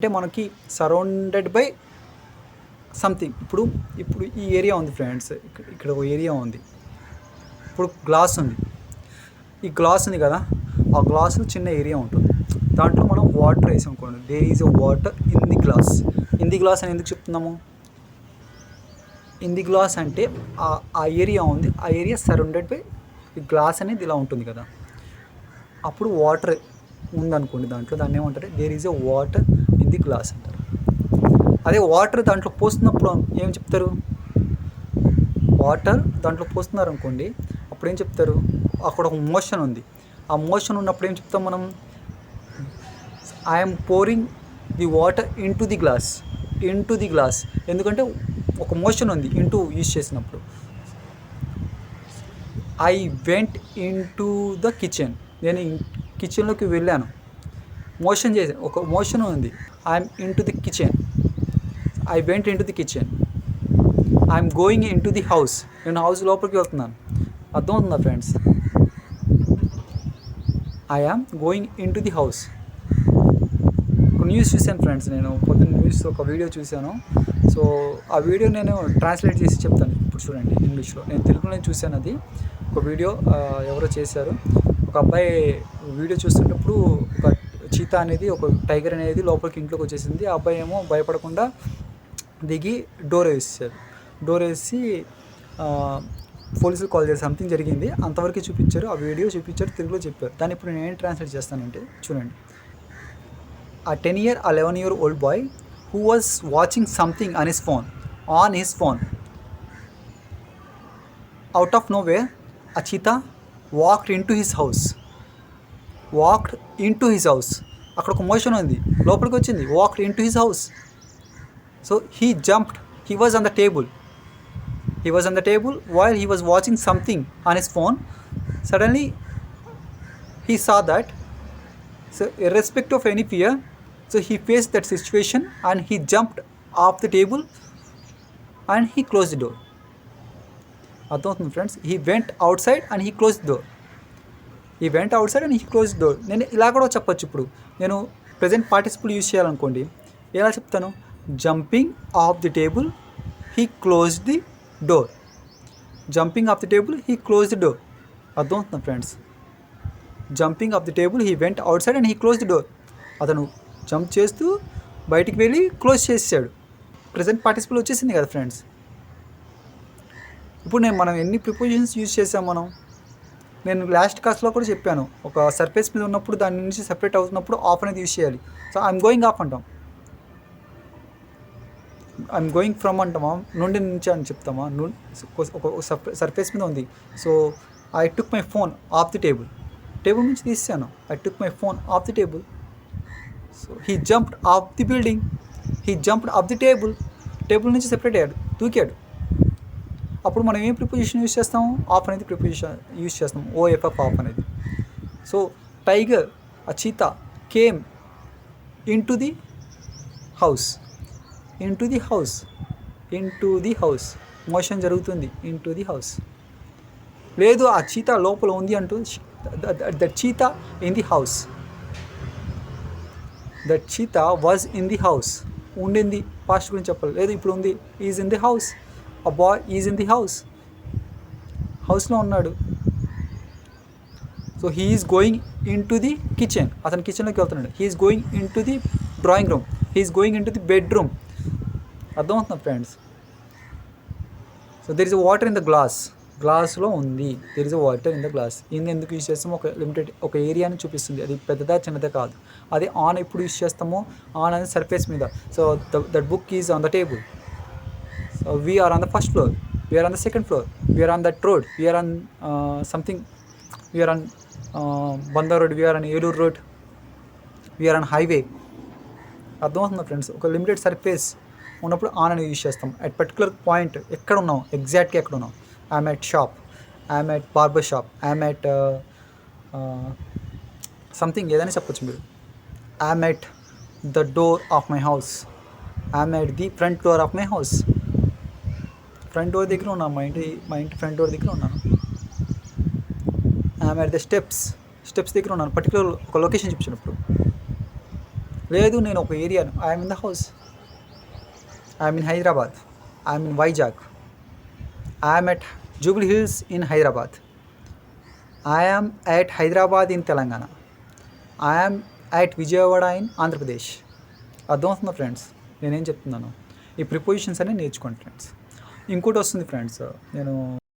అంటే మనకి surrounded by something. ఇప్పుడు ఈ ఏరియా ఉంది ఫ్రెండ్స్, ఇక్కడ ఒక ఏరియా ఉంది. ఇప్పుడు గ్లాస్ ఉంది, ఈ గ్లాస్ ఉంది కదా, ఆ గ్లాసులో చిన్న ఏరియా ఉంటుంది. దాంట్లో మనం వాటర్ వేసాం అనుకోండి, there is a water in the glass. In the glass అని ఎందుకు చెప్తున్నాము? ఇన్ ది గ్లాస్ అంటే ఆ ఏరియా ఉంది, ఆ ఏరియా సరౌండెడ్ బై ఈ గ్లాస్ అనేది ఇలా ఉంటుంది కదా. అప్పుడు వాటర్ ఉందనుకోండి దాంట్లో, దాన్ని ఏమంటారు? There is a water in the glass అంటారు. అదే వాటర్ దాంట్లో పోస్తున్నప్పుడు ఏం చెప్తారు? వాటర్ దాంట్లో పోస్తున్నారు అనుకోండి, అప్పుడు ఏం చెప్తారు? అక్కడ ఒక మోషన్ ఉంది, ఆ మోషన్ ఉన్నప్పుడు ఏం చెప్తాం మనం? I'm pouring the water in to the glass. In to the glass ఎందుకంటే ఒక మోషన్ ఉంది, ఇంటూ యూజ్ చేసినప్పుడు. I went in to the kitchen, నేను కిచెన్లోకి వెళ్ళాను, మోషన్ చేశాను, ఒక మోషన్ ఉంది. I'm in to the kitchen, I went in to the kitchen. I'm going in to the house, నేను హౌస్ లోపలికి వెళ్తున్నాను. అర్థమవుతుందా friends? I am going in to the house. ఒక న్యూస్ చూశాను ఫ్రెండ్స్, నేను పొద్దున్న న్యూస్ ఒక వీడియో చూశాను. సో ఆ వీడియో నేను ట్రాన్స్లేట్ చేసి చెప్తాను. ఇప్పుడు చూడండి ఇంగ్లీష్లో, నేను తెలుగులో చూశాను. అది ఒక వీడియో ఎవరో చేశారు. ఒక అబ్బాయి వీడియో చూస్తున్నప్పుడు ఒక చీతా అనేది, ఒక టైగర్ అనేది లోపలికి ఇంట్లోకి వచ్చేసింది. ఆ అబ్బాయి ఏమో భయపడకుండా దిగి డోర్ వేసారు. డోర్ వేసి పోలీసులు కాల్ చేసి సంథింగ్ జరిగింది, అంతవరకు చూపించారు. ఆ వీడియో చూపించారు, తెలుగులో చెప్పారు. దాన్ని ఇప్పుడు నేను ఏం ట్రాన్స్లేట్ చేస్తానంటే చూడండి. A 10-year, 11-year-old boy who was watching something on his phone. Out of nowhere, a cheetah walked into his house. అక్కడ ఒక మోషన్ ఉంది, లోపలికి వచ్చింది. Walked into his house. So he jumped. He was on the table while he was watching something on his phone. Suddenly, he saw that. So irrespective of any fear, so he faced that situation and he jumped off the table and he closed the door. అర్థమవుతుంది friends? He went outside and he closed the door. నేను ఇలా కూడా చెప్పచ్చు. ఇప్పుడు నేను present participle use చేయాలనుకోండి, ఎలా చెప్తాను? Jumping off the table, he closed the door. అర్థమవుతుంది friends? Jumping off the table, he went outside and he close the door. అతను జంప్ చేస్తూ బయటికి వెళ్ళి క్లోజ్ చేసాడు. ప్రజెంట్ పార్టిసిపుల్ వచ్చేసింది కదా ఫ్రెండ్స్. ఇప్పుడు మనం ఎన్ని ప్రిపోజిషన్స్ యూజ్ చేసాం మనం? నేను లాస్ట్ క్లాస్లో కూడా చెప్పాను, ఒక సర్ఫేస్ మీద ఉన్నప్పుడు దాని నుంచి సెపరేట్ అవుతున్నప్పుడు ఆఫ్ అనేది యూజ్ చేయాలి. సో ఐఎమ్ గోయింగ్ ఆఫ్ అంటాం, ఐఎమ్ గోయింగ్ ఫ్రమ్ అంటామా, నుండి నుంచి అని చెప్తామా? ఒక సర్ఫేస్ మీద ఉంది. So I took my phone off the table నుంచి తీసాను. I took my phone off the table. So he jumped of the building, he jumped of the table నుంచి సెపరేట్ అయ్యాడు, దూకాడు. అప్పుడు మనం ఏం ప్రిపోజిషన్ యూజ్ చేస్తాము? ఆఫ్ అనేది ప్రిపోజిషన్ యూజ్ చేస్తాము, ఓఎఫ్ఎఫ్ ఆఫ్ అనేది. సో టైగర్, ఆ cheetah came in to the house. Motion జరుగుతుంది, ఇన్ టు ది హౌస్. లేదు ఆ చీతా లోపల ఉంది అంటూ, that cheetah in the house. That cheetah was in the house. ఉండింది, పాస్ట్ గురించి చెప్పాలి. లేదు ఇప్పుడు ఉంది, is in the house. A boy is in the house. హౌస్లో ఉన్నాడు. So he is going in to the kitchen. అతను కిచెన్లోకి వెళ్తున్నాడు. He is going in to the drawing room. He is going in to the bedroom. అర్థమవుతుంది friends? So there is a water in the గ్లాస్లో ఉంది. There is a water in the glass. ఇది ఎందుకు use చేస్తామో ఒక limited ఒక ఏరియాని చూపిస్తుంది, అది పెద్దదా చిన్నదా కాదు. అదే ఆన్ ఎప్పుడు యూజ్ చేస్తామో, ఆన్ అనేది సర్ఫేస్ మీద. So that book is on the table. So we are on the first floor, we are on the second floor, we are on that road, we are on we are on Bandha road, we are on Elur road, we are on highway. అర్థమవుతుందా friends? ఒక limited surface ఉన్నప్పుడు on అని use చేస్తాం. At particular point ఎక్కడ ఉన్నాం, ఎగ్జాక్ట్గా ఎక్కడ ఉన్నాం. I'm at shop, I'm at barber shop, I'm at something ఏదైనా చెప్పొచ్చు మీరు. I'm at the door of my house, I'm at the front door of my house. Front door దగ్గర ఉన్నాను, మా ఇంటి ఫ్రంట్ డోర్ దగ్గర ఉన్నాను. ఐఎమ్ ఎట్ ద స్టెప్స్ దగ్గర ఉన్నాను. పర్టికులర్ ఒక లొకేషన్ చూపించినప్పుడు లేదు నేను ఒక ఏరియాను, I'm in the house, I'm in Hyderabad, I'm in Vizag, I'm at Jubilee hills in Hyderabad, I'm at Hyderabad in Telangana, I'm at Vijayawada in Andhra Pradesh. అర్థమవుతుందా ఫ్రెండ్స్ నేనేం చెప్తున్నాను? ఈ ప్రిపోజిషన్స్ అనేవి నేర్చుకోండి ఫ్రెండ్స్. ఇంకోటి వస్తుంది ఫ్రెండ్స్, నేను